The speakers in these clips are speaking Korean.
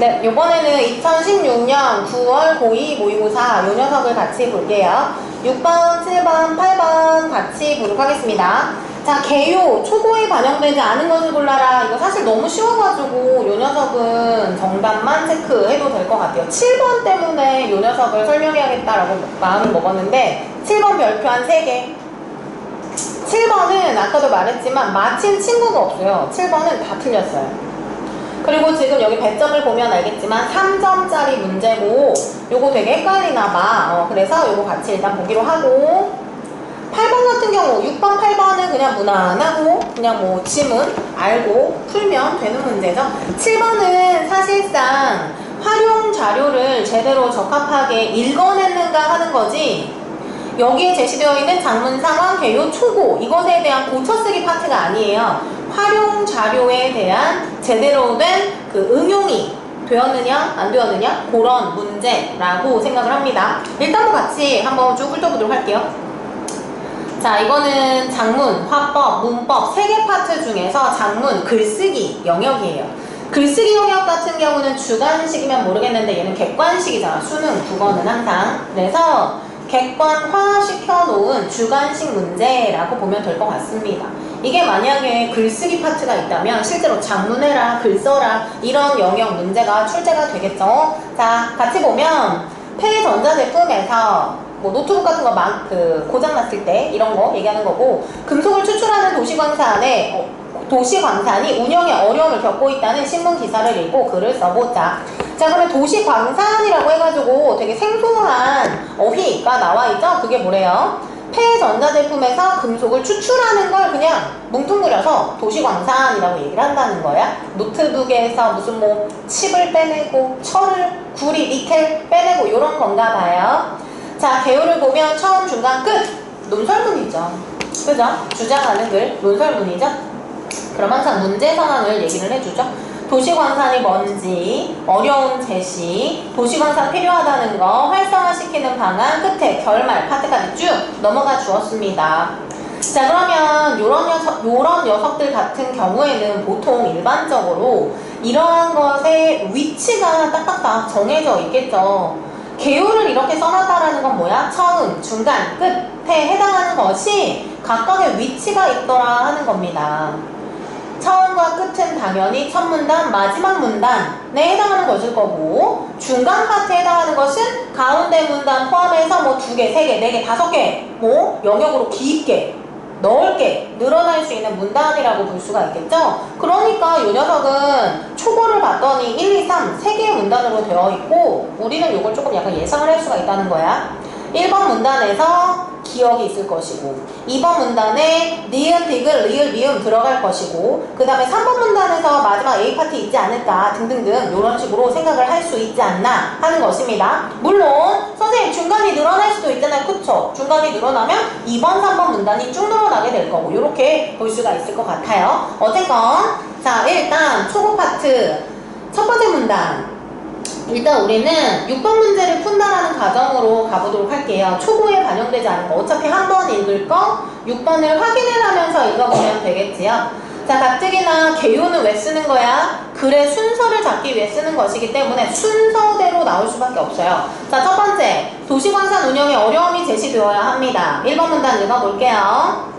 네, 요번에는 2016년 9월 고2 모의고사 요 녀석을 같이 볼게요. 6번, 7번, 8번 같이 보도록 하겠습니다. 자, 개요, 초고에 반영되지 않은 것을 골라라. 이거 사실 너무 쉬워가지고 요 녀석은 정답만 체크해도 될 것 같아요. 7번 때문에 요 녀석을 설명해야겠다라고 마음을 먹었는데 7번 별표 한 3개. 7번은 아까도 말했지만 마친 친구가 없어요. 7번은 다 틀렸어요. 그리고 지금 여기 배점을 보면 알겠지만 3점짜리 문제고 요거 되게 헷갈리나봐. 그래서 요거 같이 일단 보기로 하고 8번 같은 경우 6번, 8번은 그냥 무난하고 그냥 뭐 지문 알고 풀면 되는 문제죠. 7번은 사실상 활용 자료를 제대로 적합하게 읽어냈는가 하는 거지 여기에 제시되어 있는 장문 상황, 개요, 초고 이것에 대한 고쳐쓰기 파트가 아니에요. 활용 자료에 대한 제대로 된 그 응용이 되었느냐 안 되었느냐 그런 문제라고 생각을 합니다. 일단도 같이 한번 쭉 훑어보도록 할게요. 자, 이거는 장문, 화법, 문법 3개 파트 중에서 장문, 글쓰기 영역이에요. 글쓰기 영역 같은 경우는 주관식이면 모르겠는데 얘는 객관식이잖아. 수능, 국어는 항상. 그래서 객관화 시켜놓은 주관식 문제라고 보면 될 것 같습니다. 이게 만약에 글쓰기 파트가 있다면 실제로 장문해라, 글 써라 이런 영역 문제가 출제가 되겠죠. 자, 같이 보면 폐 전자제품에서 뭐 노트북 같은 거 고장났을 때 이런 거 얘기하는 거고 금속을 추출하는 도시광산이 운영에 어려움을 겪고 있다는 신문 기사를 읽고 글을 써보자. 자, 그러면 도시광산이라고 해가지고 되게 생소한 어휘가 나와있죠? 그게 뭐래요? 폐전자제품에서 금속을 추출하는 걸 그냥 뭉뚱그려서 도시광산이라고 얘기를 한다는 거야. 노트북에서 무슨 뭐 칩을 빼내고 철을, 구리, 니켈 빼내고 이런 건가 봐요. 자, 개요를 보면 처음, 중간, 끝! 논설문이죠. 그죠? 주장하는 글, 논설문이죠? 그럼 항상 문제 상황을 얘기를 해주죠. 도시광산이 뭔지, 어려운 제시, 도시광산 필요하다는 거, 활성화시키는 방안, 끝에 결말 파트까지 쭉 넘어가 주었습니다. 자, 그러면 요런 녀석들 같은 경우에는 보통 일반적으로 이러한 것의 위치가 딱딱딱 정해져 있겠죠. 개요를 이렇게 써놨다라는 건 뭐야? 처음, 중간, 끝에 해당하는 것이 각각의 위치가 있더라 하는 겁니다. 처음과 끝은 당연히 첫 문단, 마지막 문단에 해당하는 것일 거고 중간 파트에 해당하는 것은 가운데 문단 포함해서 뭐 2개, 3개, 4개, 5개 뭐 영역으로 깊게, 넓게 늘어날 수 있는 문단이라고 볼 수가 있겠죠? 그러니까 이 녀석은 초고를 봤더니 1, 2, 3, 3개의 문단으로 되어 있고 우리는 이걸 조금 약간 예상을 할 수가 있다는 거야. 1번 문단에서 기억이 있을 것이고 2번 문단에 니은, 디귿, 리을, 미음 들어갈 것이고 그 다음에 3번 문단에서 마지막 A파트 있지 않을까 등등등 이런 식으로 생각을 할 수 있지 않나 하는 것입니다. 물론 선생님 중간이 늘어날 수도 있잖아요. 그쵸? 중간이 늘어나면 2번, 3번 문단이 쭉 늘어나게 될 거고 이렇게 볼 수가 있을 것 같아요. 어쨌건 자, 일단 초고 파트 첫 번째 문단 일단 우리는 6번 문제를 푼다라는 가정으로 가보도록 할게요. 초고에 반영되지 않은 거 어차피 한 번 읽을 거 6번을 확인을 하면서 읽어보면 되겠지요. 자, 가뜩이나 개요는 왜 쓰는 거야? 글의 순서를 잡기 위해 쓰는 것이기 때문에 순서대로 나올 수밖에 없어요. 자, 첫 번째 도시광산 운영에 어려움이 제시되어야 합니다. 1번 문단 읽어볼게요.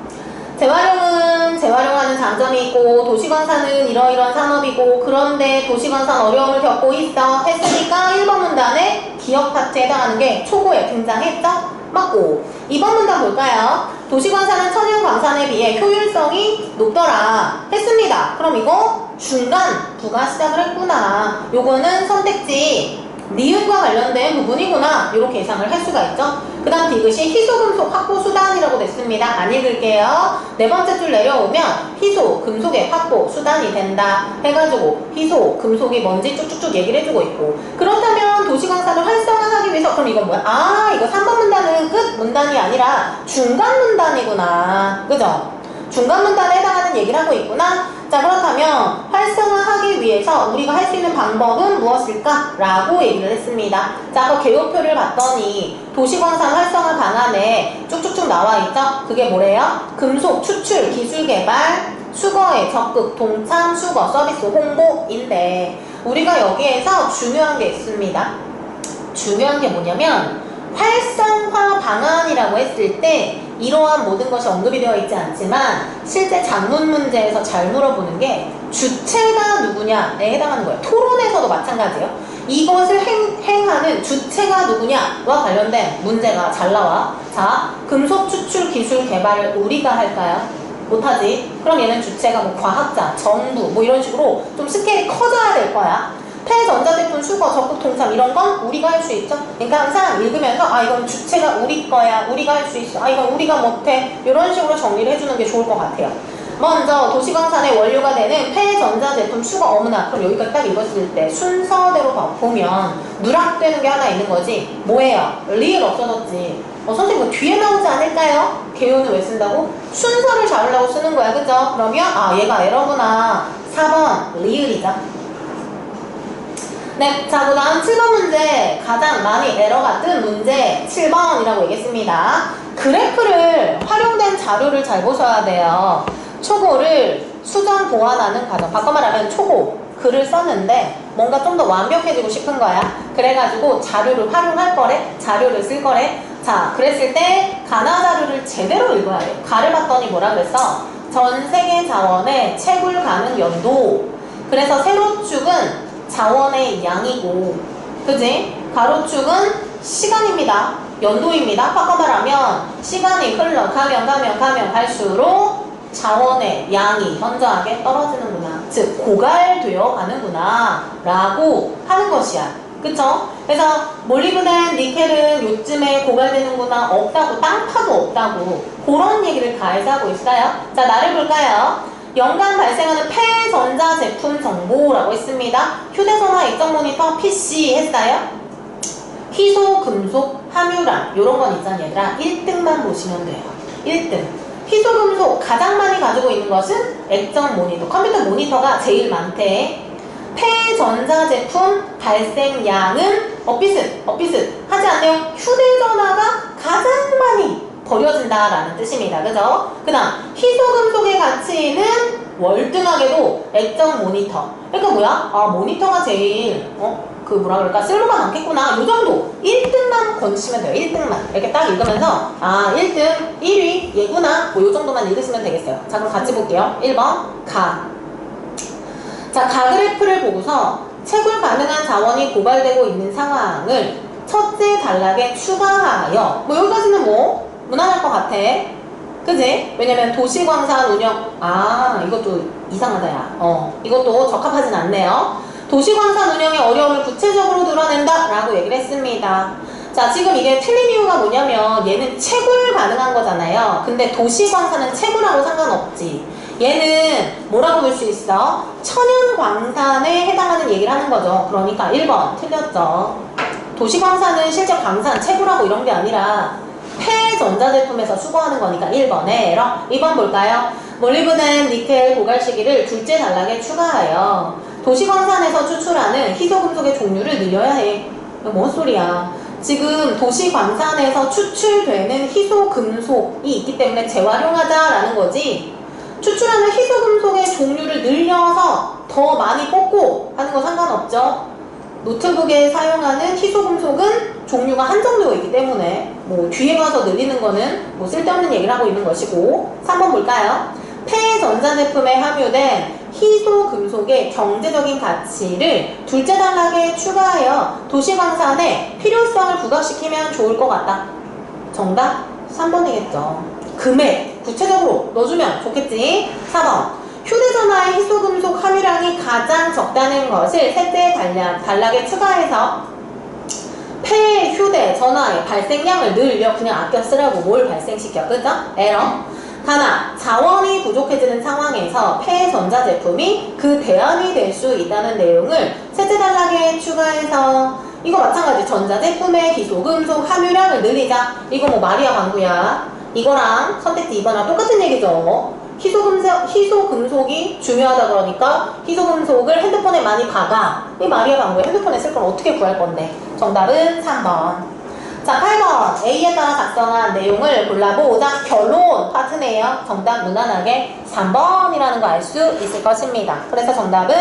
재활용하는 장점이 있고 도시광산은 이러이러한 산업이고 그런데 도시광산 어려움을 겪고 있어 했으니까 1번 문단에 기억 파트에 해당하는 게 초고에 등장했죠? 맞고 2번 문단 볼까요? 도시광산은 천연광산에 비해 효율성이 높더라 했습니다. 그럼 이거 중간 부가 시작을 했구나. 요거는 선택지 니은과 관련된 부분이구나 이렇게 예상을 할 수가 있죠. 그 다음 디귿이 희소금속 확보 수단이라고 됐습니다. 안 읽을게요. 네 번째 줄 내려오면 희소 금속의 확보 수단이 된다 해가지고 희소 금속이 뭔지 쭉쭉쭉 얘기를 해주고 있고 그렇다면 도시광산을 활성화하기 위해서 그럼 이건 뭐야? 아, 이거 3번 문단은 끝 문단이 아니라 중간 문단이구나. 그죠? 중간 문단에 해당하는 얘기를 하고 있구나. 자, 그렇다면 활성화하기 위해서 우리가 할 수 있는 방법은 무엇일까? 라고 얘기를 했습니다. 자, 그 개요표를 봤더니 도시광산 활성화 방안에 쭉쭉쭉 나와 있죠? 그게 뭐래요? 금속 추출 기술 개발 수거에 적극 동참 수거 서비스 홍보인데 우리가 여기에서 중요한 게 있습니다. 중요한 게 뭐냐면 활성화 방안이라고 했을 때 이러한 모든 것이 언급이 되어 있지 않지만 실제 작문 문제에서 잘 물어보는 게 주체가 누구냐에 해당하는 거예요. 토론에서도 마찬가지예요. 이것을 행하는 주체가 누구냐와 관련된 문제가 잘 나와. 자, 금속 추출 기술 개발을 우리가 할까요? 못하지. 그럼 얘는 주체가 뭐 과학자, 정부 뭐 이런 식으로 좀 스케일이 커져야 될 거야. 폐전자제품 수거, 적극 동참 이런 건 우리가 할 수 있죠. 그러니까 항상 읽으면서 아 이건 주체가 우리 거야, 우리가 할 수 있어, 아 이건 우리가 못해, 이런 식으로 정리를 해주는 게 좋을 것 같아요. 먼저 도시광산의 원료가 되는 폐전자제품 수거 어머나, 그럼 여기까지 딱 읽었을 때 순서대로 보면 누락되는 게 하나 있는 거지. 뭐예요? 리을 없어졌지. 선생님 뭐 뒤에 나오지 않을까요? 개요는 왜 쓴다고? 순서를 잡으려고 쓰는 거야, 그죠? 그러면 아 얘가 에러구나. 4번 리을이죠. 네, 자, 그 다음 7번 문제. 가장 많이 에러가 뜬 문제 7번이라고 얘기했습니다. 그래프를 활용된 자료를 잘 보셔야 돼요. 초고를 수정 보완하는 과정. 바꿔 말하면 초고 글을 썼는데 뭔가 좀 더 완벽해지고 싶은 거야. 그래가지고 자료를 활용할 거래, 자료를 쓸 거래. 자, 그랬을 때 가나 자료를 제대로 읽어야 돼. 가를 봤더니 뭐라 그랬어? 전 세계 자원의 채굴 가능 연도. 그래서 세로축은 자원의 양이고, 그지? 가로축은 시간입니다. 연도입니다. 바꿔 말하면 시간이 가면 갈수록 자원의 양이 현저하게 떨어지는구나. 즉 고갈되어 가는구나 라고 하는 것이야. 그쵸? 그래서 몰리브덴, 니켈은 요즘에 고갈되는구나, 없다고, 땅 파도 없다고, 그런 얘기를 다 해서 하고 있어요. 자, 나를 볼까요? 연간 발생하는 폐전자 제품 정보라고 했습니다. 휴대전화, 액정 모니터, PC 했어요? 희소, 금속, 함유량 요런 건 있잖아 얘들아. 1등만 보시면 돼요. 1등. 희소, 금속 가장 많이 가지고 있는 것은 액정 모니터, 컴퓨터 모니터가 제일 많대. 폐전자 제품 발생량은 비슷 하지 않네요. 휴대전화가 가장 많이 버려진다라는 뜻입니다. 그죠? 그 다음 희소금속의 가치는 월등하게도 액정 모니터. 그러니까 뭐야? 아 모니터가 제일 그 뭐라 그럴까 쓸모가 많겠구나. 요 정도 1등만 건지시면 돼요. 1등만 이렇게 딱 읽으면서 아 1등 1위 얘구나 뭐 요 정도만 읽으시면 되겠어요. 자 그럼 같이 볼게요. 1번 가. 자 가그래프를 보고서 채굴 가능한 자원이 고갈되고 있는 상황을 첫째 단락에 추가하여 뭐 여기까지는 뭐 무난할 것 같아. 그지? 왜냐면 도시광산 운영 이것도 이상하다 야. 이것도 적합하진 않네요. 도시광산 운영의 어려움을 구체적으로 드러낸다 라고 얘기를 했습니다. 자 지금 이게 틀린 이유가 뭐냐면 얘는 채굴 가능한 거잖아요. 근데 도시광산은 채굴하고 상관없지. 얘는 뭐라고 볼 수 있어? 천연광산에 해당하는 얘기를 하는 거죠. 그러니까 1번 틀렸죠. 도시광산은 실제 광산, 채굴하고 이런 게 아니라 폐전자제품에서 수거하는 거니까 1번에 에러. 2번 볼까요? 몰리브덴, 니켈 고갈 시기를 둘째 단락에 추가하여 도시광산에서 추출하는 희소금속의 종류를 늘려야 해. 뭔 소리야? 지금 도시광산에서 추출되는 희소금속이 있기 때문에 재활용하자라는 거지. 추출하는 희소금속의 종류를 늘려서 더 많이 뽑고 하는 거 상관없죠. 노트북에 사용하는 희소금속은 종류가 한정되어 있기 때문에 뭐 뒤에 가서 늘리는 거는 뭐 쓸데없는 얘기를 하고 있는 것이고. 3번 볼까요? 폐전자제품에 함유된 희소금속의 경제적인 가치를 둘째 단락에 추가하여 도시광산에 필요성을 부각시키면 좋을 것 같다. 정답 3번이겠죠. 금액 구체적으로 넣어주면 좋겠지. 4번 휴대전화의 희소금속 함유량이 가장 적다는 것을 셋째 단락에 추가해서 휴대전화의 발생량을 늘려 그냥 아껴 쓰라고 뭘 발생시켜. 그죠? 에러. 하나, 자원이 부족해지는 상황에서 폐전자제품이 그 대안이 될 수 있다는 내용을 셋째 단락에 추가해서 이거 마찬가지 전자제품의 희소금속 함유량을 늘리자. 이거 뭐 마리아 방구야. 이거랑 선택지 2번이랑 똑같은 얘기죠. 희소금속이 중요하다 그러니까 희소금속을 핸드폰에 많이 박아. 이 마리아 방구에 핸드폰에 쓸 걸 어떻게 구할 건데? 정답은 3번. 자, 8번 A에 따라 작성한 내용을 골라보자. 결론 파트네요. 정답 무난하게 3번이라는 거 알 수 있을 것입니다. 그래서 정답은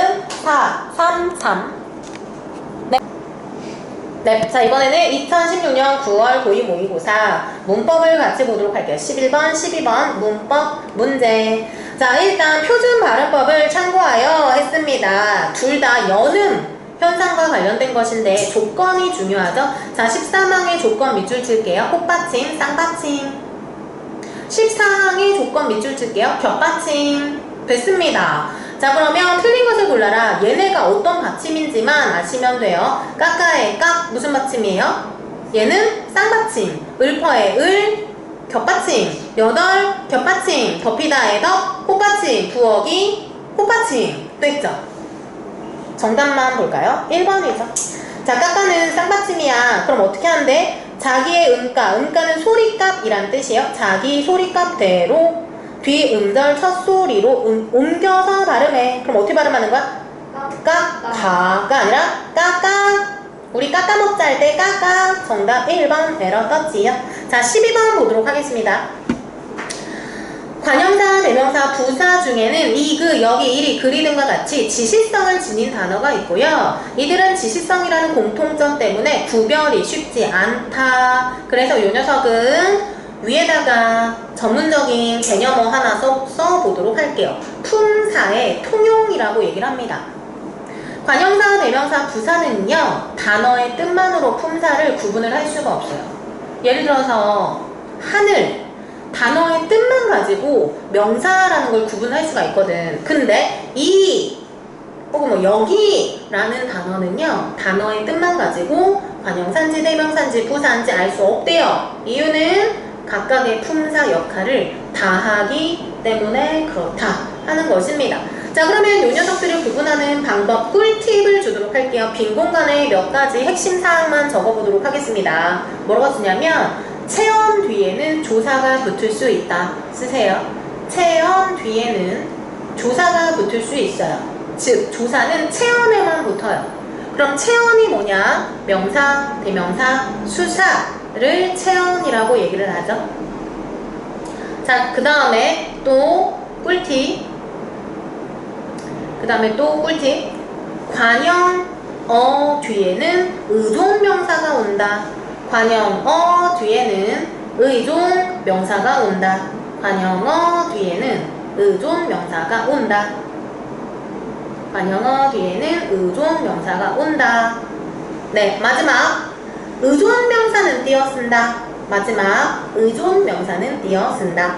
4, 3, 3. 네, 자 이번에는 2016년 9월 고2 모의고사 문법을 같이 보도록 할게요. 11번, 12번 문법 문제. 자, 일단 표준 발음법을 참고하여 했습니다. 둘 다 연음 현상과 관련된 것인데 조건이 중요하죠. 자, 13항의 조건 밑줄 칠게요. 꽃받침, 쌍받침. 14항의 조건 밑줄 칠게요. 겹받침. 됐습니다. 자, 그러면 틀린 것을 골라라. 얘네가 어떤 받침인지만 아시면 돼요. 까까의 깍 무슨 받침이에요? 얘는 쌍받침. 을퍼의 을 겹받침. 여덟 겹받침. 덮이다의 덮 꽃받침. 부엌이 꽃받침. 됐죠? 정답만 볼까요? 1번이죠. 자, 까까는 쌍받침이야. 그럼 어떻게 하는데? 자기의 음가, 음가는 소리값이란 뜻이에요. 자기 소리값대로 뒤 음절 첫 소리로 옮겨서 발음해. 그럼 어떻게 발음하는 거야? 까까가 아니라 까까. 우리 까까 먹자 할 때 까까. 정답 1번 에러 떴지요. 자, 12번 보도록 하겠습니다. 관형사, 대명사, 부사 중에는 이, 그, 여기, 이리, 그리 등과 같이 지시성을 지닌 단어가 있고요. 이들은 지시성이라는 공통점 때문에 구별이 쉽지 않다. 그래서 이 녀석은 위에다가 전문적인 개념어 하나 써보도록 할게요. 품사의 통용이라고 얘기를 합니다. 관형사, 대명사, 부사는요, 단어의 뜻만으로 품사를 구분을 할 수가 없어요. 예를 들어서 하늘, 단어의 뜻만 가지고 명사라는 걸 구분할 수가 있거든. 근데 이 혹은 뭐 여기라는 단어는요, 단어의 뜻만 가지고 관형사인지 대명사인지 부사인지 알 수 없대요. 이유는 각각의 품사 역할을 다하기 때문에 그렇다 하는 것입니다. 자, 그러면 이 녀석들을 구분하는 방법 꿀팁을 주도록 할게요. 빈 공간에 몇 가지 핵심 사항만 적어보도록 하겠습니다. 뭐라고 쓰냐면 체언 뒤에는 조사가 붙을 수 있다. 쓰세요. 체언 뒤에는 조사가 붙을 수 있어요. 즉, 조사는 체언에만 붙어요. 그럼 체언이 뭐냐? 명사, 대명사, 수사를 체언이라고 얘기를 하죠. 자, 그 다음에 또 꿀팁. 관형어 뒤에는 의존명사가 온다. 관형어 뒤에는 의존명사가 온다. 관형어 뒤에는 의존명사가 온다. 관형어 뒤에는 의존명사가 온다. 네, 마지막 의존명사는 띄어 쓴다. 마지막 의존명사는 띄어 쓴다.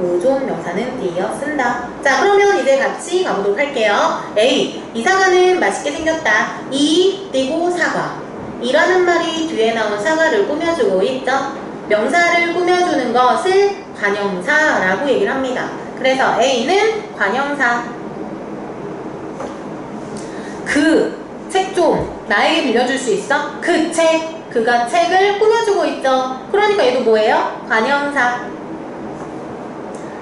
의존명사는 띄어 쓴다. 자, 그러면 이제 같이 가보도록 할게요. A, 이 사과는 맛있게 생겼다. 이 띄고 사과. 이라는 말이 뒤에 나온 사과를 꾸며주고 있죠. 명사를 꾸며주는 것을 관형사라고 얘기를 합니다. 그래서 A는 관형사. 그 책 좀 나에게 빌려줄 수 있어? 그 책, 그가 책을 꾸며주고 있죠. 그러니까 얘도 뭐예요? 관형사.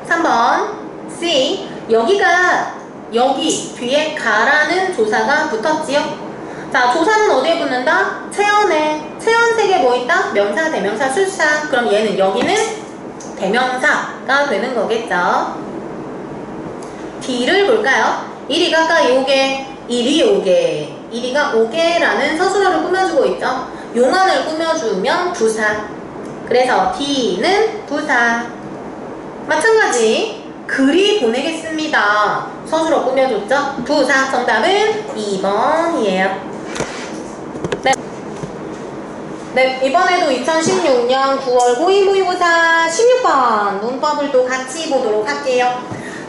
3번 C, 여기 뒤에 가라는 조사가 붙었지요. 자, 조사는 어디에 붙는다? 체언에. 체언색에 뭐 있다? 명사, 대명사, 수사. 그럼 얘는 여기는 대명사가 되는 거겠죠. D를 볼까요? 이리 가까이 오게, 이리 오게. 이리가 오게라는 서술어를 꾸며주고 있죠. 용안을 꾸며주면 부사. 그래서 D는 부사. 마찬가지 글이 보내겠습니다. 서술어 꾸며줬죠? 부사. 정답은 2번이에요. 네, 이번에도 2016년 9월 고2 모의고사 16번 문법을 또 같이 보도록 할게요.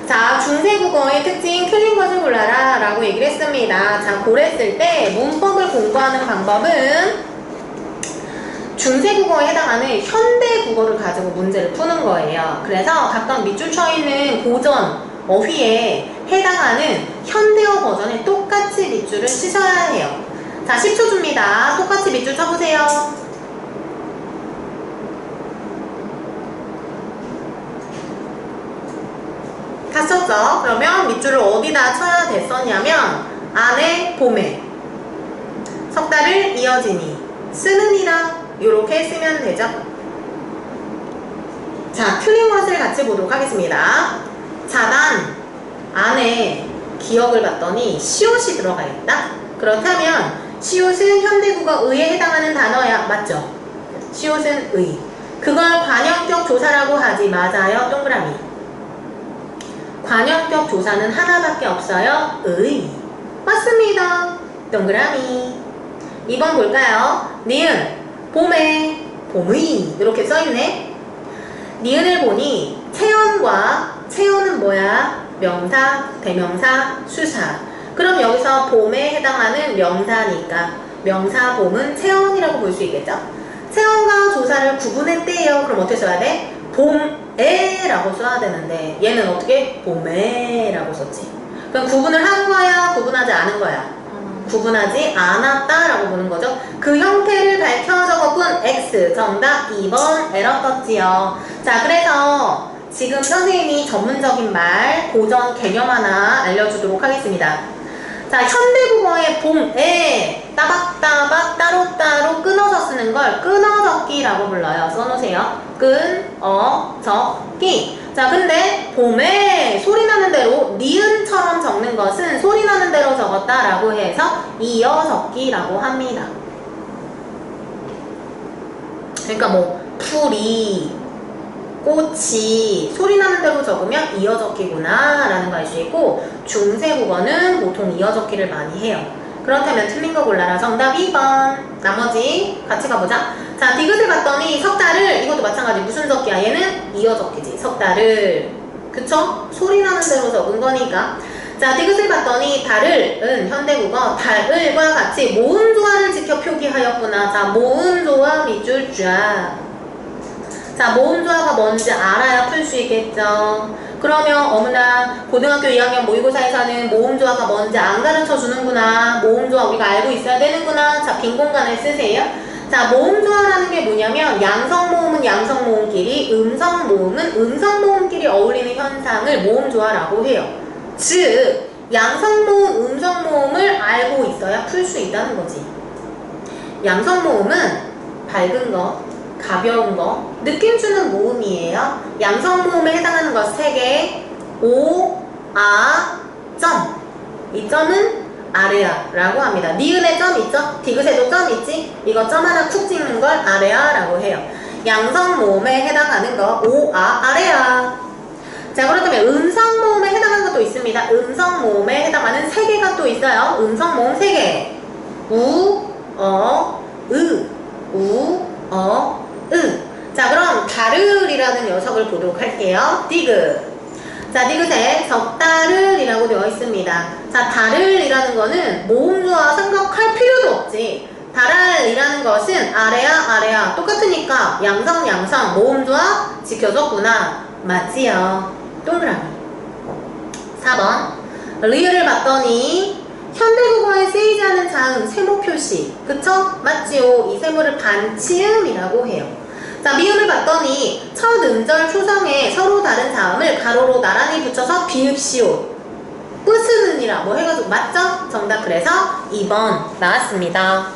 자, 중세국어의 특징 틀린 것을 골라라 라고 얘기를 했습니다. 자, 고랬을 때 문법을 공부하는 방법은 중세국어에 해당하는 현대국어를 가지고 문제를 푸는 거예요. 그래서 각각 밑줄 쳐 있는 고전 어휘에 해당하는 현대어 버전에 똑같이 밑줄을 치셔야 해요. 자, 10초 줍니다. 똑같이 밑줄 쳐보세요. 다 쳤죠? 그러면 밑줄을 어디다 쳐야 됐었냐면 안에 봄에 석 달을 이어지니 쓰느니라 이렇게 쓰면 되죠. 자, 틀린 것을 같이 보도록 하겠습니다. 자단 안에 기억을 봤더니 시옷이 들어가 있다. 그렇다면 시옷은 현대국어 의에 해당하는 단어야. 맞죠? 시옷은 의. 그걸 관형격 조사라고 하지. 맞아요. 동그라미. 관형격 조사는 하나밖에 없어요. 의. 맞습니다. 동그라미. 2번 볼까요? 니은, 봄에, 봄의 이렇게 써있네. 니은을 보니 체언과 체언은 뭐야? 명사, 대명사, 수사. 그럼 여기서 봄에 해당하는 명사니까 명사 봄은 체언이라고 볼 수 있겠죠? 체언과 조사를 구분했대요. 그럼 어떻게 써야 돼? 봄에 라고 써야 되는데 얘는 어떻게? 봄에 라고 썼지. 그럼 구분을 한 거야? 구분하지 않은 거야? 구분하지 않았다 라고 보는 거죠. 그 형태를 밝혀 적었군. X. 정답 2번 에러 떴지요. 자, 그래서 지금 선생님이 전문적인 말, 고전 개념 하나 알려주도록 하겠습니다. 자, 현대국어의 봄에 따박따박 따로따로 끊어서 쓰는 걸 끊어적기라고 불러요. 써놓으세요. 끊어적기. 자, 근데 봄에 소리 나는 대로 니은처럼 적는 것은 소리 나는 대로 적었다라고 해서 이어적기라고 합니다. 그러니까 뭐 풀이, 꽃이 소리 나는 대로 적으면 이어적기구나 라는 거 알 수 있고, 중세국어는 보통 이어적기를 많이 해요. 그렇다면 틀린 거 골라라. 정답 2번. 나머지 같이 가보자. 자, 디귿을 봤더니 석달을, 이것도 마찬가지. 무슨 적기야? 얘는 이어적기지. 석달을. 그쵸? 소리 나는 대로 적은 거니까. 자, 디귿을 봤더니 달을은 현대국어 달을과 같이 모음조화를 지켜 표기하였구나. 자, 모음조화 밑줄 쫙. 자, 모음조화가 뭔지 알아야 풀 수 있겠죠. 그러면 어머나 고등학교 2학년 모의고사에서는 모음조화가 뭔지 안 가르쳐 주는구나. 모음조화 우리가 알고 있어야 되는구나. 자, 빈 공간을 쓰세요. 자, 모음조화라는 게 뭐냐면 양성모음은 양성모음끼리, 음성모음은 음성모음끼리 어울리는 현상을 모음조화라고 해요. 즉, 양성모음, 음성모음을 알고 있어야 풀 수 있다는 거지. 양성모음은 밝은 거, 가벼운 거, 느낌 주는 모음이에요. 양성모음에 해당하는 것 3개. 오, 아, 점. 이 점은 아래야 라고 합니다. 니은에 점 있죠? 디귿에도 점 있지? 이거 점 하나 쿡 찍는 걸 아래야 라고 해요. 양성모음에 해당하는 거 오, 아, 아래야. 자, 그렇다면 음성모음에 해당하는 것도 있습니다. 음성모음에 해당하는 3개가 또 있어요. 음성모음 3개. 우, 어, 으. 우, 어, 자, 그럼 다를이라는 녀석을 보도록 할게요. 디귿. 자, 디귿에 적다를이라고 되어 있습니다. 자, 다를이라는 거는 모음조화 생각할 필요도 없지. 다랄이라는 것은 아래야 똑같으니까 양성 모음조화 지켜줬구나. 맞지요. 동그라미. 4번 리을을 봤더니 현대국어에 쓰이지 않은 자음, 세모 표시. 그쵸? 맞지요? 이 세모를 반치음이라고 해요. 자, 미음을 봤더니 첫 음절 초성에 서로 다른 자음을 가로로 나란히 붙여서 비읍시오. 뿌스는이라 뭐 해가지고 맞죠? 정답 그래서 2번 나왔습니다.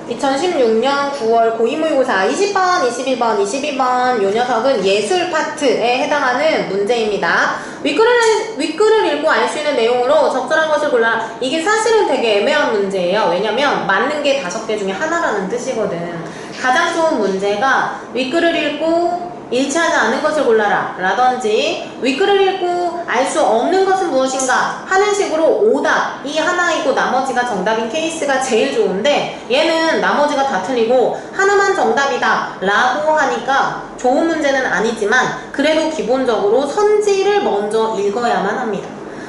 2016년 9월 고2모의고사 20번, 22번 요 녀석은 예술 파트에 해당하는 문제입니다. 윗글을 읽고 알 수 있는 내용으로 적절한 것을 골라. 이게 사실은 되게 애매한 문제예요. 왜냐면 맞는 게 5개 중에 하나라는 뜻이거든. 가장 좋은 문제가 윗글을 읽고 일치하지 않은 것을 골라라 라든지 윗글을 읽고 알 수 없는 것은 무엇인가 하는 식으로 오답이 하나이고 나머지가 정답인 케이스가 제일 좋은데, 얘는 나머지가 다 틀리고 하나만 정답이다 라고 하니까 좋은 문제는 아니지만 그래도 기본적으로 선지를 먼저 읽어야만 합니다.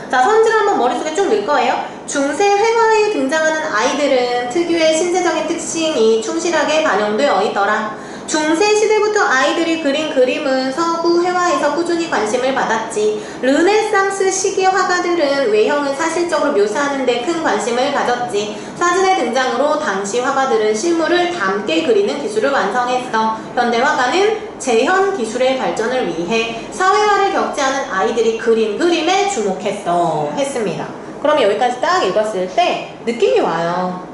자, 선지를 한번 머릿속에 쭉 넣을 거예요. 중세 회화에 등장하는 아이들은 특유의 신체적인 특징이 충실하게 반영되어 있더라. 중세 시대부터 아이들이 그린 그림은 서구 회화에서 꾸준히 관심을 받았지. 르네상스 시기 화가들은 외형을 사실적으로 묘사하는 데 큰 관심을 가졌지. 사진의 등장으로 당시 화가들은 실물을 닮게 그리는 기술을 완성했어. 현대 화가는 재현 기술의 발전을 위해 사회화를 겪지 않은 아이들이 그린 그림에 주목했어. 했습니다. 그러면 여기까지 딱 읽었을 때 느낌이 와요.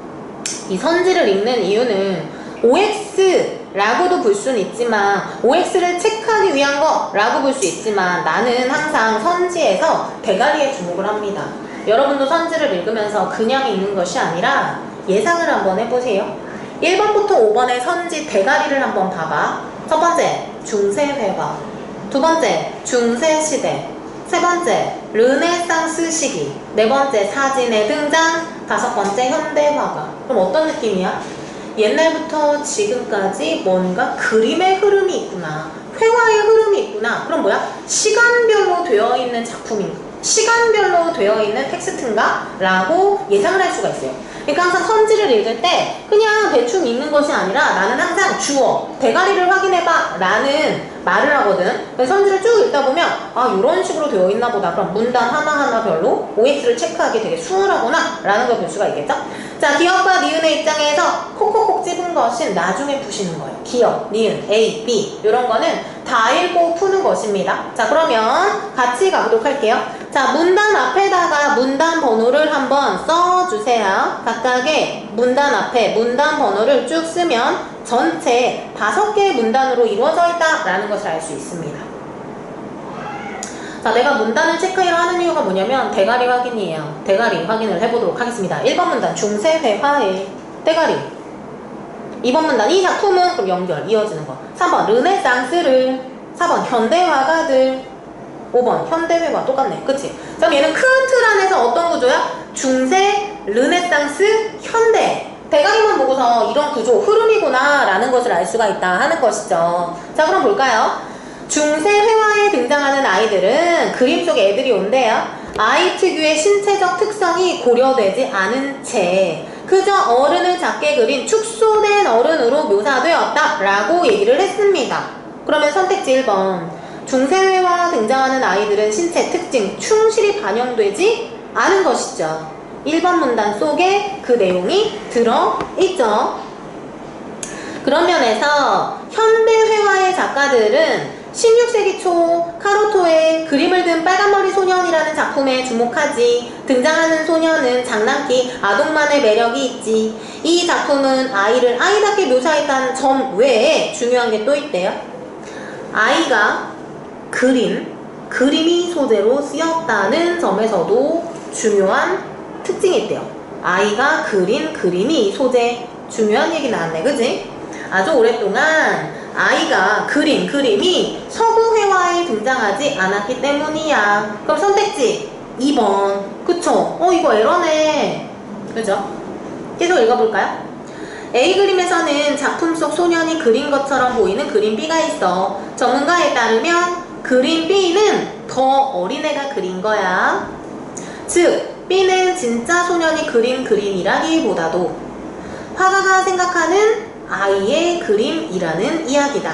이 선지를 읽는 이유는 OX라고도 볼 수는 있지만 OX를 체크하기 위한 거라고 볼 수 있지만 나는 항상 선지에서 대가리에 주목을 합니다. 여러분도 선지를 읽으면서 그냥 읽는 것이 아니라 예상을 한번 해보세요. 1번부터 5번의 선지 대가리를 한번 봐봐. 첫 번째, 중세회화. 두 번째, 중세시대. 세 번째, 르네상스 시기. 네 번째, 사진의 등장. 다섯 번째, 현대화가. 그럼 어떤 느낌이야? 옛날부터 지금까지 뭔가 그림의 흐름이 있구나. 회화의 흐름이 있구나. 그럼 뭐야? 시간별로 되어 있는 작품인가? 시간별로 되어 있는 텍스트인가? 라고 예상을 할 수가 있어요. 그러니까 항상 선지를 읽을 때 그냥 대충 읽는 것이 아니라 나는 항상 주어, 대가리를 확인해봐 라는 말을 하거든. 그래서 선지를 쭉 읽다 보면 아 이런 식으로 되어 있나 보다. 그럼 문단 하나하나별로 OX를 체크하기 되게 수월하구나 라는 걸 볼 수가 있겠죠. 자, 기억과 니은의 입장에서 콕콕콕 집은 것은 나중에 푸시는 거예요. 기억, 니은, A, B 이런 거는 다 읽고 푸는 것입니다. 자, 그러면 같이 가보도록 할게요. 자, 문단 앞에다가 문단 번호를 한번 써주세요. 각각의 문단 앞에 문단 번호를 쭉 쓰면 전체 5개의 문단으로 이루어져 있다라는 것을 알 수 있습니다. 자, 내가 문단을 체크를 하는 이유가 뭐냐면 대가리 확인이에요. 대가리 확인을 해보도록 하겠습니다. 1번 문단 중세회화의 대가리. 2번 문단 이 작품은 그럼 연결 이어지는 거. 3번 르네상스를. 4번 현대화가들. 5번 현대회화 똑같네. 그치? 그럼 얘는 큰 틀 안에서 어떤 구조야? 중세, 르네상스, 현대. 대가리만 보고서 이런 구조 흐름이구나 라는 것을 알 수가 있다 하는 것이죠. 자, 그럼 볼까요? 중세 회화에 등장하는 아이들은 그림 속에 애들이 온대요. 아이 특유의 신체적 특성이 고려되지 않은 채 그저 어른을 작게 그린 축소된 어른으로 묘사되었다 라고 얘기를 했습니다. 그러면 선택지 1번 중세 회화에 등장하는 아이들은 신체 특징 충실히 반영되지 않은 것이죠. 1번 문단 속에 그 내용이 들어있죠. 그런 면에서 현대 회화의 작가들은 16세기 초 카로토의 그림을 든 빨간머리 소년이라는 작품에 주목하지. 등장하는 소년은 장난기, 아동만의 매력이 있지. 이 작품은 아이를 아이답게 묘사했다는 점 외에 중요한 게 또 있대요. 아이가 그림이 소재로 쓰였다는 점에서도 중요한 특징이 있대요. 아이가 그린 그림이 소재. 중요한 얘기 나왔네, 그지? 아주 오랫동안 아이가 그림이 서구 회화에 등장하지 않았기 때문이야. 그럼 선택지 2번. 그쵸? 이거 에러네. 그죠? 계속 읽어볼까요? A 그림에서는 작품 속 소년이 그린 것처럼 보이는 그림 B가 있어. 전문가에 따르면 그림 B는 더 어린애가 그린 거야. 즉 B는 진짜 소년이 그린 그림이라기보다도 화가가 생각하는 아이의 그림이라는 이야기다.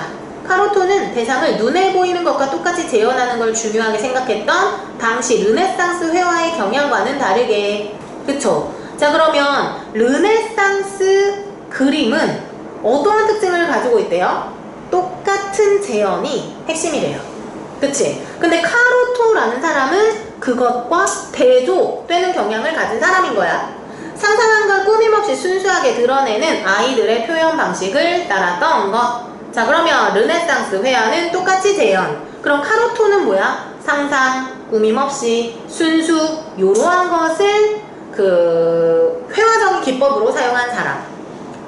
카로토는 대상을 눈에 보이는 것과 똑같이 재현하는 걸 중요하게 생각했던 당시 르네상스 회화의 경향과는 다르게. 그쵸? 자, 그러면 르네상스 그림은 어떠한 특징을 가지고 있대요? 똑같은 재현이 핵심이래요. 그치? 근데 카로토라는 사람은 그것과 대조되는 경향을 가진 사람인 거야. 상상한 걸 꾸밈없이 순수하게 드러내는 아이들의 표현 방식을 따랐던 것. 자, 그러면 르네상스 회화는 똑같이 재현. 그럼 카로토는 뭐야? 상상, 꾸밈없이, 순수, 요러한 것을 회화적인 기법으로 사용한 사람.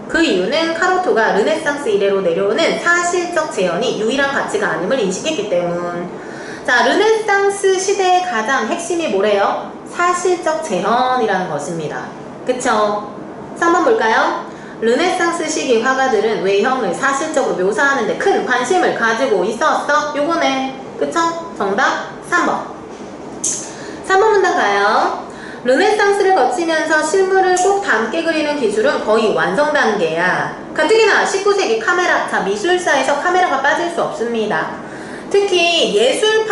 그 이유는 카로토가 르네상스 이래로 내려오는 사실적 재현이 유일한 가치가 아님을 인식했기 때문. 자, 르네상스 시대의 가장 핵심이 뭐래요? 사실적 재현이라는 것입니다. 그쵸? 3번 볼까요? 르네상스 시기 화가들은 외형을 사실적으로 묘사하는 데 큰 관심을 가지고 있었어. 요거네. 그쵸? 정답 3번. 3번 문단 가요. 르네상스를 거치면서 실물을 꼭 닮게 그리는 기술은 거의 완성 단계야. 가뜩이나 19세기 카메라, 자, 미술사에서 카메라가 빠질 수 없습니다. 특히 예술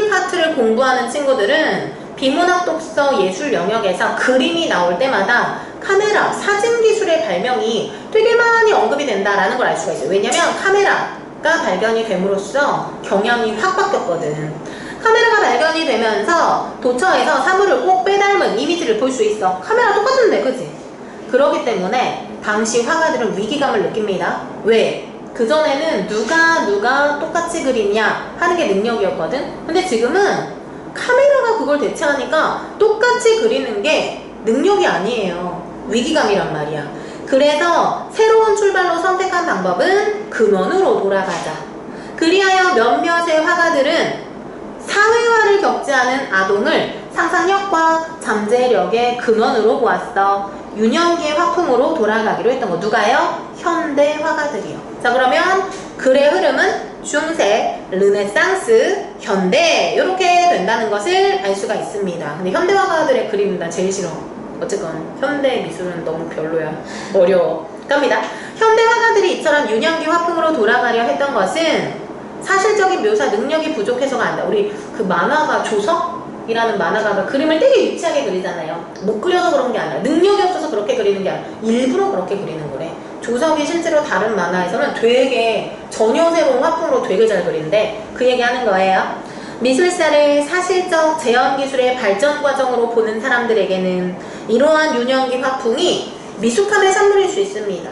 파트를 공부하는 친구들은 비문학 독서 예술 영역에서 그림이 나올 때마다 카메라, 사진 기술의 발명이 되게 많이 언급이 된다라는 걸 알 수가 있어요. 왜냐면 카메라가 발견이 됨으로써 경향이 확 바뀌었거든. 카메라가 발견이 되면서 도처에서 사물을 꼭 빼닮은 이미지를 볼 수 있어. 카메라 똑같은데, 그지? 그렇기 때문에 당시 화가들은 위기감을 느낍니다. 왜? 그전에는 누가 똑같이 그리냐 하는 게 능력이었거든. 근데 지금은 카메라가 그걸 대체하니까 똑같이 그리는 게 능력이 아니에요. 위기감이란 말이야. 그래서 새로운 출발로 선택한 방법은 근원으로 돌아가자. 그리하여 몇몇의 화가들은 사회화를 겪지 않은 아동을 상상력과 잠재력의 근원으로 보았어. 유년기의 화풍으로 돌아가기로 했던 거. 누가요? 현대 화가들이요. 자, 그러면 글의 흐름은 중세, 르네상스, 현대 이렇게 된다는 것을 알 수가 있습니다. 근데 현대 화가들의 그림은 난 제일 싫어. 어쨌건 현대 미술은 너무 별로야. 어려워. 갑니다. 현대 화가들이 이처럼 유년기 화풍으로 돌아가려 했던 것은 사실적인 묘사 능력이 부족해서가 아니다. 우리 그 만화가 조석이라는 만화가가 그림을 되게 유치하게 그리잖아요. 못 그려서 그런 게 아니라 능력이 없어서 그렇게 그리는 게 아니라 일부러 그렇게 그리는 거래. 조석이 실제로 다른 만화에서는 되게 전혀 새로운 화풍으로 되게 잘 그리는데 그 얘기하는 거예요. 미술사를 사실적 재현기술의 발전 과정으로 보는 사람들에게는 이러한 유년기 화풍이 미숙함의 산물일 수 있습니다.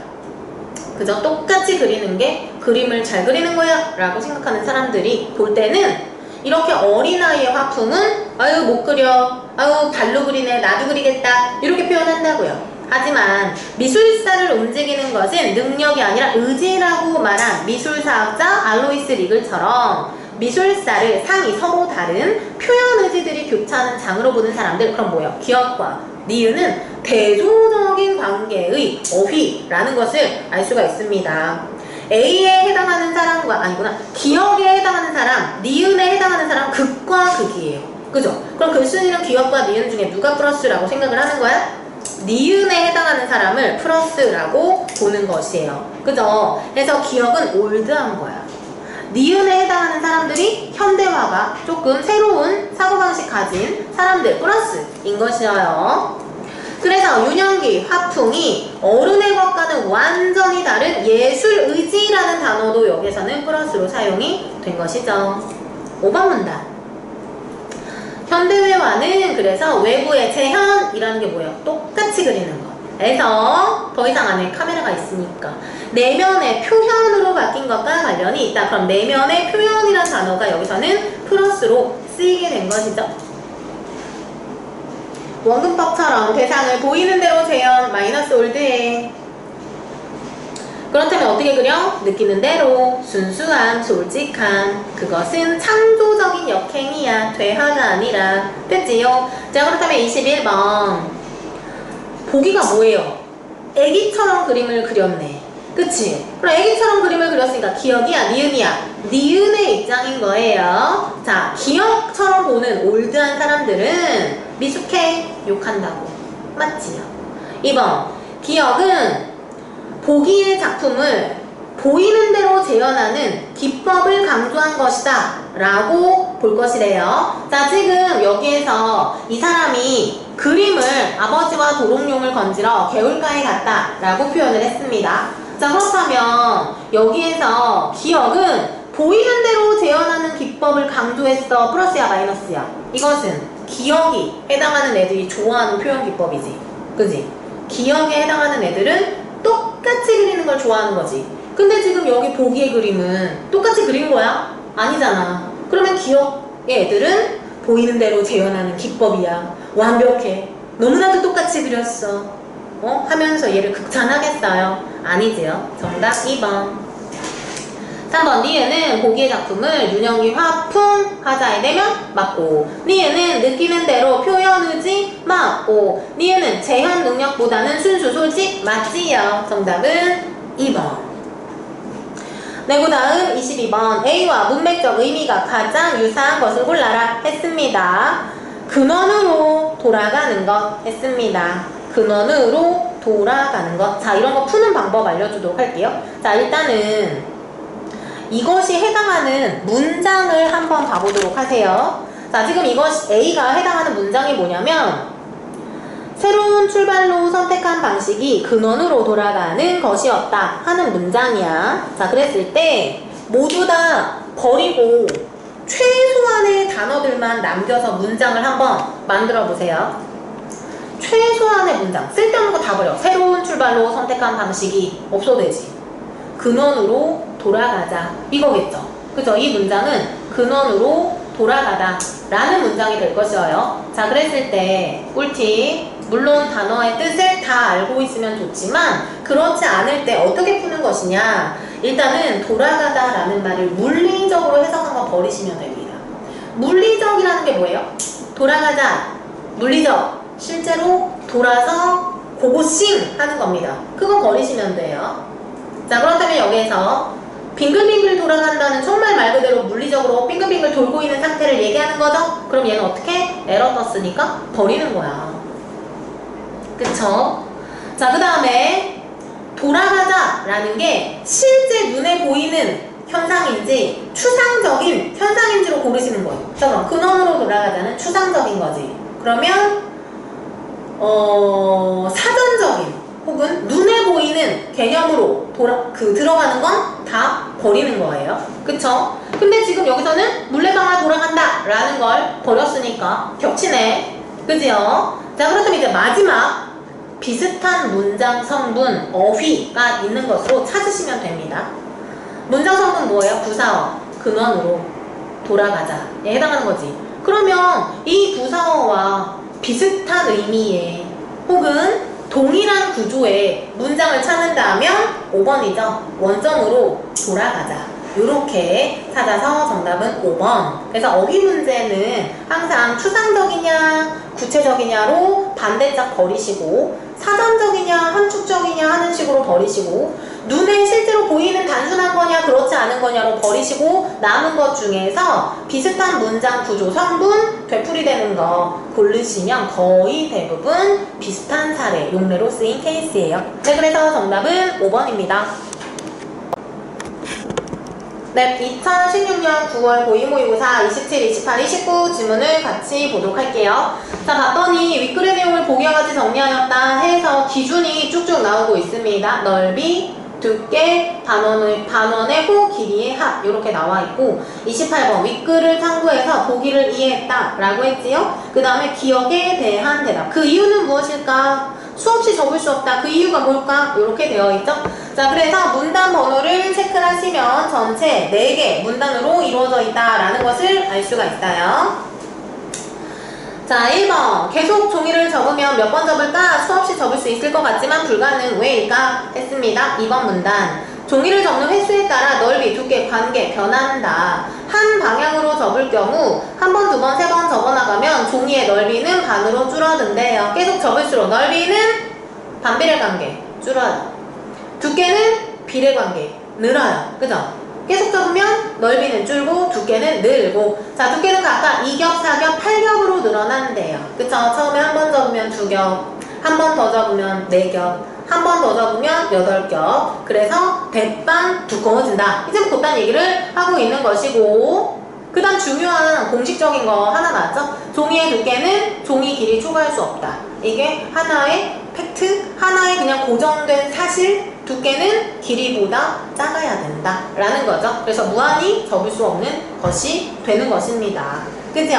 그저 똑같이 그리는 게 그림을 잘 그리는 거야 라고 생각하는 사람들이 볼 때는 이렇게 어린아이의 화풍은 아유 못 그려, 아유 발로 그리네, 나도 그리겠다 이렇게 표현한다고요. 하지만 미술사를 움직이는 것은 능력이 아니라 의지라고 말한 미술사학자 알로이스 리글처럼 미술사를 상이 서로 다른 표현 의지들이 교차하는 장으로 보는 사람들, 그럼 뭐예요? 기억과 니은은 대조적인 관계의 어휘라는 것을 알 수가 있습니다. A에 해당하는 사람과 아니구나 기억에 해당하는 사람, 니은에 해당하는 사람 극과 극이에요. 그죠? 그럼 글쓴이는 기억과 니은 중에 누가 플러스라고 생각을 하는 거야? 니은에 해당하는 사람을 플러스라고 보는 것이에요. 그죠? 그래서 기억은 올드한 거야. 니은에 해당하는 사람들이 현대화가 조금 새로운 사고방식 가진 사람들 플러스인 것이에요. 그래서 유년기 화풍이 어른의 것과는 완전히 다른 예술의지라는 단어도 여기서는 플러스로 사용이 된 것이죠. 5번 문단. 현대회화는 그래서 외부의 재현이라는 게 뭐예요? 똑같이 그리는 거. 그래서 더 이상 안에 카메라가 있으니까 내면의 표현으로 바뀐 것과 관련이 있다. 그럼 내면의 표현이라는 단어가 여기서는 플러스로 쓰이게 된 것이죠. 원근법처럼 대상을 보이는 대로 재현 마이너스 올드해. 그렇다면 어떻게 그려? 느끼는 대로 순수한 솔직한 그것은 창조적인 역행이야. 되화가 아니라. 됐지요? 자, 그렇다면 21번 보기가 뭐예요? 애기처럼 그림을 그렸네. 그치? 그럼 애기처럼 그림을 그렸으니까 기억이야? 니은이야? 니은의 입장인 거예요. 자, 기억처럼 보는 올드한 사람들은 미숙해? 욕한다고. 맞지요? 2번 기억은 보기의 작품을 보이는 대로 재현하는 기법을 강조한 것이다 라고 볼 것이래요. 자, 지금 여기에서 이 사람이 그림을 아버지와 도롱뇽을 건지러 개울가에 갔다 라고 표현을 했습니다. 자, 그렇다면 여기에서 기억은 보이는 대로 재현하는 기법을 강조했어. 플러스야 마이너스야? 이것은 기억이 해당하는 애들이 좋아하는 표현 기법이지. 그지? 기억에 해당하는 애들은 똑같이 그리는 걸 좋아하는 거지. 근데 지금 여기 보기의 그림은 똑같이 그린 거야? 아니잖아. 그러면 기억의 애들은 보이는 대로 재현하는 기법이야. 완벽해. 너무나도 똑같이 그렸어. 하면서 얘를 극찬하겠어요? 아니지요. 정답 2번. 3번 니은은 보기의 작품을 유년기 화풍 하자에 대면 맞고, 니은은 느끼는 대로 표현 의지 맞고, 니은은 재현 능력보다는 순수 솔직 맞지요. 정답은 2번. 네, 그 다음 22번 A와 문맥적 의미가 가장 유사한 것을 골라라 했습니다. 근원으로 돌아가는 것 했습니다. 근원으로 돌아가는 것. 자, 이런 거 푸는 방법 알려주도록 할게요. 자, 일단은 이것이 해당하는 문장을 한번 봐보도록 하세요. 자, 지금 이것 A가 해당하는 문장이 뭐냐면 새로운 출발로 선택한 방식이 근원으로 돌아가는 것이었다 하는 문장이야. 자, 그랬을 때 모두 다 버리고 최소한의 단어들만 남겨서 문장을 한번 만들어 보세요. 최소한의 문장, 쓸데없는 거 다 버려. 새로운 출발로 선택한 방식이 없어되지. 근원으로 돌아가자 이거겠죠. 그죠? 이 문장은 근원으로 돌아가다 라는 문장이 될 것이에요. 자, 그랬을 때 꿀팁, 물론 단어의 뜻을 다 알고 있으면 좋지만 그렇지 않을 때 어떻게 푸는 것이냐. 일단은 돌아가다 라는 말을 물리적으로 해석한 거 버리시면 됩니다. 물리적이라는 게 뭐예요? 돌아가자, 물리적, 실제로 돌아서 고고싱 하는 겁니다. 그거 버리시면 돼요. 자, 그렇다면 여기에서 빙글빙글 돌아간다는 정말 말 그대로 물리적으로 빙글빙글 돌고 있는 상태를 얘기하는 거죠? 그럼 얘는 어떻게? 에러 떴으니까 버리는 거야. 그쵸? 자, 그 다음에 돌아가자 라는 게 실제 눈에 보이는 현상인지 추상적인 현상인지로 고르시는 거예요. 자, 그럼 근원으로 돌아가자는 추상적인 거지. 그러면 사전적인 혹은 눈에 보이는 개념으로 들어가는 건 다 버리는 거예요. 그쵸? 근데 지금 여기서는 물레방아 돌아간다 라는 걸 버렸으니까 겹치네. 그지요? 자, 그렇다면 이제 마지막 비슷한 문장 성분, 어휘가 있는 것으로 찾으시면 됩니다. 문장 성분 뭐예요? 부사어, 근원으로 돌아가자에 해당하는 거지. 그러면 이 부사어와 비슷한 의미의 혹은 동일한 구조의 문장을 찾는다면 5번이죠. 원점으로 돌아가자. 이렇게 찾아서 정답은 5번. 그래서 어휘 문제는 항상 추상적이냐 구체적이냐로 반대짝 버리시고 사전적이냐 함축적이냐 하는 식으로 버리시고 눈에 실제로 보이는 단순한 거냐 그렇지 않은 거냐로 버리시고 남은 것 중에서 비슷한 문장 구조 성분 되풀이되는 거 고르시면 거의 대부분 비슷한 사례 용례로 쓰인 케이스예요. 네, 그래서 정답은 5번입니다. 네, 2016년 9월 고이모의고사 27, 28, 29 지문을 같이 보도록 할게요. 자, 봤더니 윗글의 내용을 보기와 같이 정리하였다 해서 기준이 쭉쭉 나오고 있습니다. 넓이, 두께, 반원의 호, 길이의 합 이렇게 나와 있고 28번 윗글을 참고해서 보기를 이해했다 라고 했지요. 그 다음에 기억에 대한 대답. 그 이유는 무엇일까? 수없이 적을 수 없다. 그 이유가 뭘까? 이렇게 되어 있죠. 자, 그래서 문단 번호를 체크하시면 전체 4개 문단으로 이루어져 있다라는 것을 알 수가 있어요. 자, 1번 계속 종이를 접으면 몇 번 접을까? 수없이 접을 수 있을 것 같지만 불가능. 왜일까? 했습니다. 2번 문단 종이를 접는 횟수에 따라 넓이, 두께, 관계 변한다. 한 방향으로 접을 경우 한 번, 두 번, 세 번 접어나가면 종이의 넓이는 반으로 줄어든대요. 계속 접을수록 넓이는 반비례 관계 줄어요. 두께는 비례 관계 늘어요. 그죠? 계속 접으면 넓이는 줄고 두께는 늘고. 자, 두께는 각각 2겹, 4겹, 8겹으로 늘어난대요. 그쵸? 처음에 한 번 접으면 2겹, 한 번 더 접으면 4겹, 한 번 더 접으면 8겹. 그래서 대빵 두꺼워진다. 이제 그딴 얘기를 하고 있는 것이고, 그 다음 중요한 공식적인 거 하나 나왔죠? 종이의 두께는 종이 길이 초과할 수 없다. 이게 하나의 팩트, 하나의 그냥 고정된 사실. 두께는 길이보다 작아야 된다 라는 거죠. 그래서 무한히 접을 수 없는 것이 되는 것입니다. 그죠?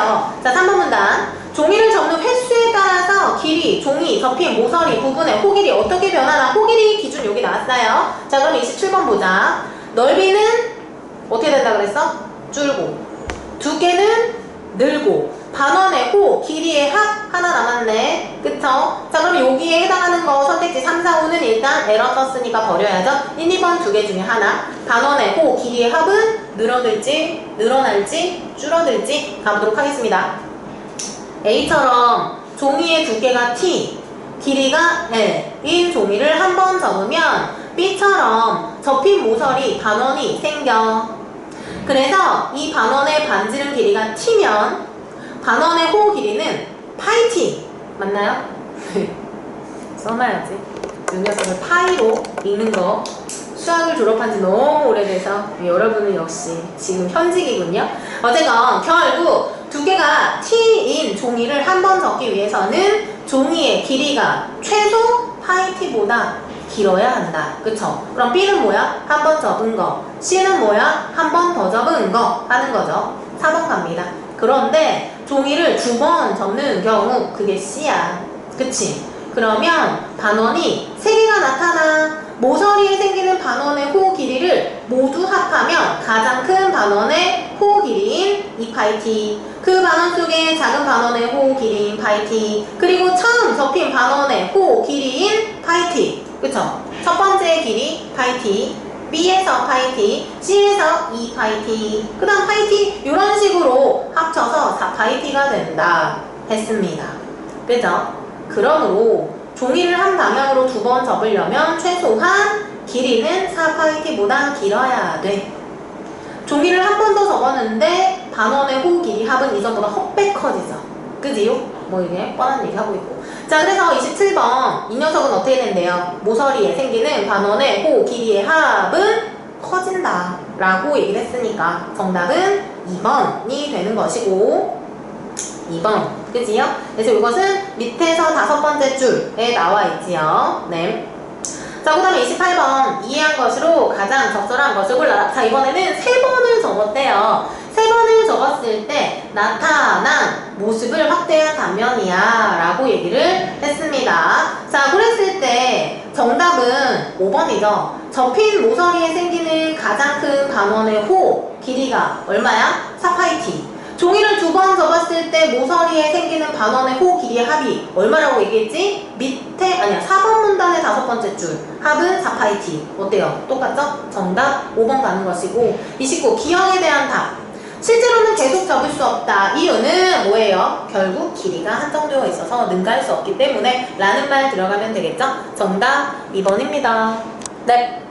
자, 3번 문단 종이를 접는 횟수에 따라서 길이, 종이, 접힌 모서리 부분의 호길이 어떻게 변하나. 호길이 기준 여기 나왔어요. 자, 그럼 27번 보자. 넓이는 어떻게 된다 그랬어? 줄고, 두께는 늘고, 반원의 호, 길이의 합 하나 남았네. 그쵸? 자, 그럼 여기에 해당하는 거 선택지 3, 4, 5는 일단 에러 떴으니까 버려야죠. 1, 2번 두 개 중에 하나. 반원의 호, 길이의 합은 늘어들지, 늘어날지, 줄어들지 가보도록 하겠습니다. A처럼 종이의 두께가 T, 길이가 L인 종이를 한 번 접으면 B처럼 접힌 모서리, 반원이 생겨. 그래서 이 반원의 반지름 길이가 T면 반원의 호 길이는 파이T 맞나요? 써놔야지. 이 녀석을 파이로 읽는 거 수학을 졸업한 지 너무 오래돼서 여러분은 역시 지금 현직이군요. 어쨌건 결국 두께가 T인 종이를 한 번 접기 위해서는 종이의 길이가 최소 파이T보다 길어야 한다. 그쵸? 그럼 B는 뭐야? 한 번 접은 거. C는 뭐야? 한 번 더 접은 거 하는 거죠. 4번 갑니다. 그런데 종이를 2번 접는 경우 그게 C야. 그치? 그러면 반원이 3개가 나타나. 모서리에 생기는 반원의 호 길이를 모두 합하면 가장 큰 반원의 호 길이인 2파이T, 그 반원 속에 작은 반원의 호 길이인 파이T, 그리고 처음 접힌 반원의 호 길이인 파이T. 그쵸? 첫 번째 길이 파이T, B에서 파이T, C에서 2파이T, 그 다음 파이T, 이런 식으로 합쳐서 4파이T가 된다 했습니다. 그죠? 그러므로 종이를 한 방향으로 2번 접으려면 최소한 길이는 4파이T보다 길어야 돼. 종이를 한 번 더 접었는데 반원의 호 길이 합은 이전보다 헛배 커지죠. 그지요? 뭐 이게 뻔한 얘기 하고 있고. 자, 그래서 27번 이 녀석은 어떻게 된대요? 모서리에 생기는 반원의 호 길이의 합은 커진다 라고 얘기를 했으니까 정답은 2번이 되는 것이고, 2번. 그지요? 그래서 이것은 밑에서 5번째 줄에 나와 있지요. 네. 자, 그 다음에 28번 이해한 것으로 가장 적절한 것을 골라라. 자, 이번에는 3번을 적었대요. 3번을 적었을 때 나타난 모습을 확대한 단면이야 라고 얘기를 했습니다. 자, 그랬을 때 정답은 5번이죠. 접힌 모서리에 생기는 가장 큰 반원의 호 길이가 얼마야? 4파이T. 종이를 2번 접었을 때 모서리에 생기는 반원의 호 길이의 합이 얼마라고 얘기했지? 밑에, 아니야, 4번 문단의 5번째 줄 합은 4파이T. 어때요? 똑같죠? 정답 5번 가는 것이고, 29 기형에 대한 답. 실제로는 계속 접을 수 없다. 이유는 뭐예요? 결국 길이가 한정되어 있어서 능가할 수 없기 때문에 라는 말 들어가면 되겠죠? 정답 2번입니다. 네.